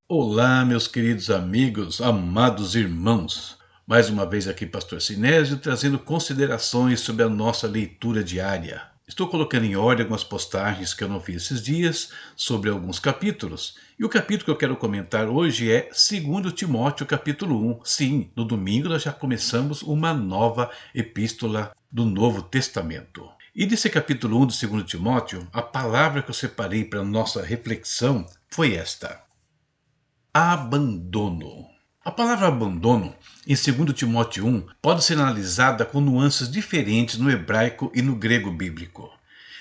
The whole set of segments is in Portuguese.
Olá, meus queridos amigos, amados irmãos. Mais uma vez aqui, Pastor Sinésio, trazendo considerações sobre a nossa leitura diária. Estou colocando em ordem algumas postagens que eu não fiz esses dias sobre alguns capítulos. E o capítulo que eu quero comentar hoje é 2 Timóteo, capítulo 1. Sim, no domingo nós já começamos uma nova epístola do Novo Testamento. E desse capítulo 1 de 2 Timóteo, a palavra que eu separei para a nossa reflexão foi esta: abandono. A palavra abandono, em 2 Timóteo 1, pode ser analisada com nuances diferentes no hebraico e no grego bíblico.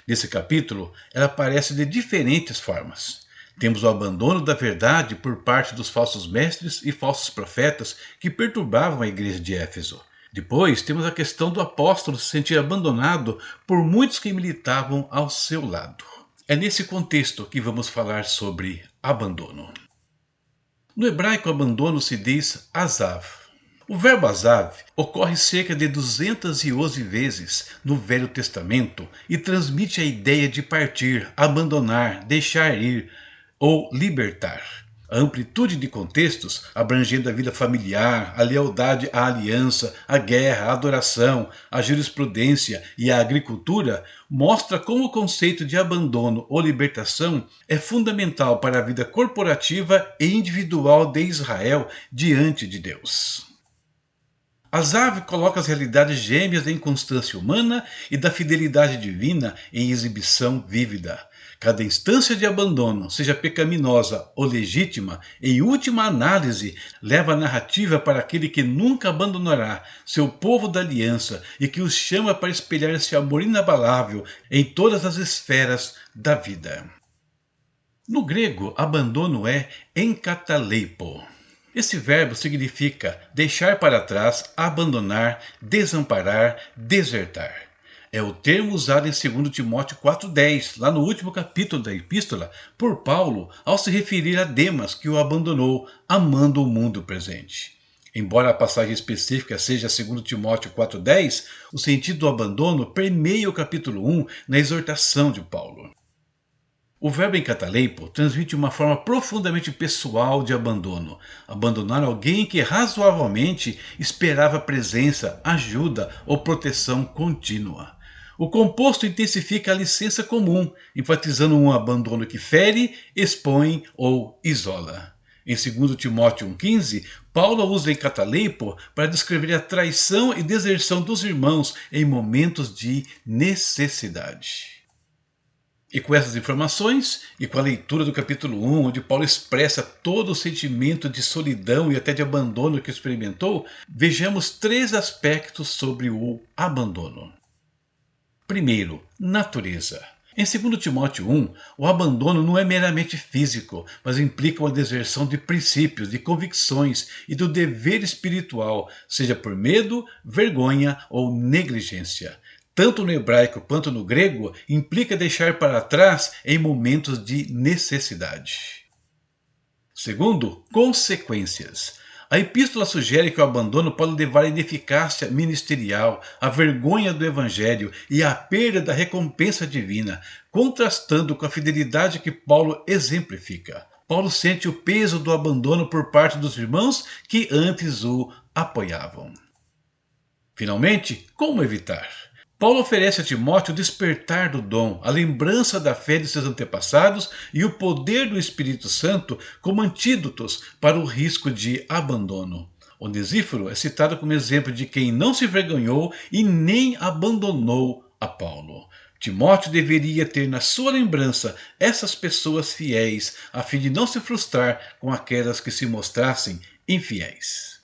Nesse capítulo, ela aparece de diferentes formas. Temos o abandono da verdade por parte dos falsos mestres e falsos profetas que perturbavam a igreja de Éfeso. Depois, temos a questão do apóstolo se sentir abandonado por muitos que militavam ao seu lado. É nesse contexto que vamos falar sobre abandono. No hebraico, abandono se diz azav. O verbo azav ocorre cerca de 211 vezes no Velho Testamento e transmite a ideia de partir, abandonar, deixar ir ou libertar. A amplitude de contextos, abrangendo a vida familiar, a lealdade à aliança, a guerra, a adoração, a jurisprudência e a agricultura, mostra como o conceito de abandono ou libertação é fundamental para a vida corporativa e individual de Israel diante de Deus. Azav coloca as realidades gêmeas da inconstância humana e da fidelidade divina em exibição vívida. Cada instância de abandono, seja pecaminosa ou legítima, em última análise, leva a narrativa para aquele que nunca abandonará seu povo da aliança e que os chama para espelhar esse amor inabalável em todas as esferas da vida. No grego, abandono é enkataleipo. Esse verbo significa deixar para trás, abandonar, desamparar, desertar. É o termo usado em 2 Timóteo 4,10, lá no último capítulo da epístola, por Paulo, ao se referir a Demas, que o abandonou, amando o mundo presente. Embora a passagem específica seja 2 Timóteo 4,10, o sentido do abandono permeia o capítulo 1 na exortação de Paulo. O verbo enkataleipo transmite uma forma profundamente pessoal de abandono. Abandonar alguém que razoavelmente esperava presença, ajuda ou proteção contínua. O composto intensifica a licença comum, enfatizando um abandono que fere, expõe ou isola. Em 2 Timóteo 1,15, Paulo usa enkataleipo para descrever a traição e deserção dos irmãos em momentos de necessidade. E com essas informações, e com a leitura do capítulo 1, onde Paulo expressa todo o sentimento de solidão e até de abandono que experimentou, vejamos 3 aspectos sobre o abandono. Primeiro, natureza. Em 2 Timóteo 1, o abandono não é meramente físico, mas implica uma deserção de princípios, de convicções e do dever espiritual, seja por medo, vergonha ou negligência. Tanto no hebraico quanto no grego, implica deixar para trás em momentos de necessidade. Segundo, consequências. A epístola sugere que o abandono pode levar à ineficácia ministerial, à vergonha do evangelho e à perda da recompensa divina, contrastando com a fidelidade que Paulo exemplifica. Paulo sente o peso do abandono por parte dos irmãos que antes o apoiavam. Finalmente, como evitar? Paulo oferece a Timóteo o despertar do dom, a lembrança da fé de seus antepassados e o poder do Espírito Santo como antídotos para o risco de abandono. Onesíforo é citado como exemplo de quem não se envergonhou e nem abandonou a Paulo. Timóteo deveria ter na sua lembrança essas pessoas fiéis, a fim de não se frustrar com aquelas que se mostrassem infiéis.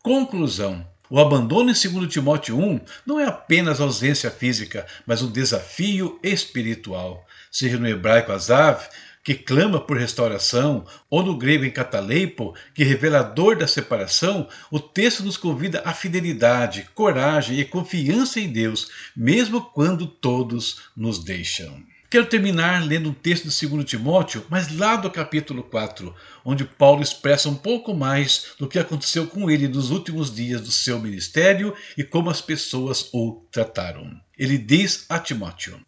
Conclusão. O abandono em 2 Timóteo 1 não é apenas ausência física, mas um desafio espiritual. Seja no hebraico azav, que clama por restauração, ou no grego enkataleipo, que revela a dor da separação, o texto nos convida à fidelidade, coragem e confiança em Deus, mesmo quando todos nos deixam. Quero terminar lendo um texto de 2 Timóteo, mas lá do capítulo 4, onde Paulo expressa um pouco mais do que aconteceu com ele nos últimos dias do seu ministério e como as pessoas o trataram. Ele diz a Timóteo: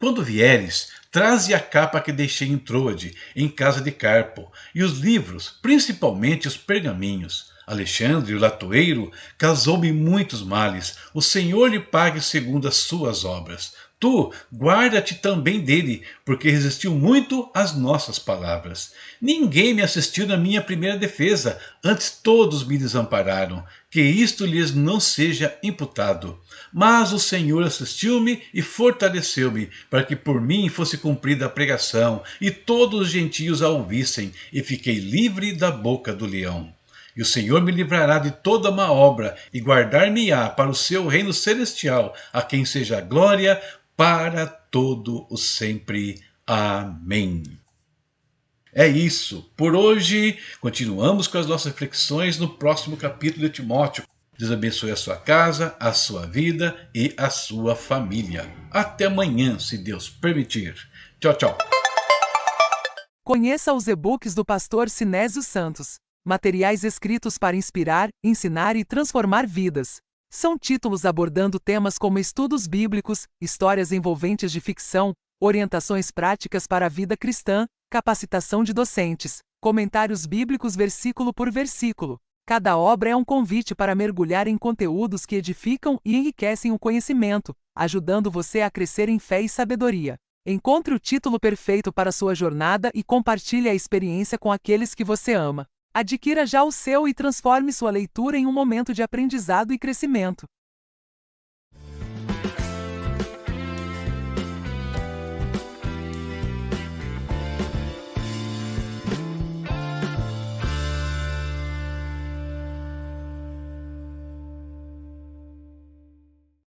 Quando vieres, traze a capa que deixei em Troade, em casa de Carpo, e os livros, principalmente os pergaminhos. Alexandre, o latoeiro, causou-me muitos males. O Senhor lhe pague segundo as suas obras. Tu, guarda-te também dele, porque resistiu muito às nossas palavras. Ninguém me assistiu na minha primeira defesa, antes todos me desampararam. Que isto lhes não seja imputado. Mas o Senhor assistiu-me e fortaleceu-me, para que por mim fosse cumprida a pregação, e todos os gentios a ouvissem, e fiquei livre da boca do leão. E o Senhor me livrará de toda má obra, e guardar-me-á para o seu reino celestial, a quem seja a glória para todo o sempre. Amém. É isso. Por hoje, continuamos com as nossas reflexões no próximo capítulo de Timóteo. Deus abençoe a sua casa, a sua vida e a sua família. Até amanhã, se Deus permitir. Tchau, tchau. Conheça os e-books do pastor Sinésio Santos. Materiais escritos para inspirar, ensinar e transformar vidas. São títulos abordando temas como estudos bíblicos, histórias envolventes de ficção, orientações práticas para a vida cristã, capacitação de docentes, comentários bíblicos versículo por versículo. Cada obra é um convite para mergulhar em conteúdos que edificam e enriquecem o conhecimento, ajudando você a crescer em fé e sabedoria. Encontre o título perfeito para sua jornada e compartilhe a experiência com aqueles que você ama. Adquira já o seu e transforme sua leitura em um momento de aprendizado e crescimento.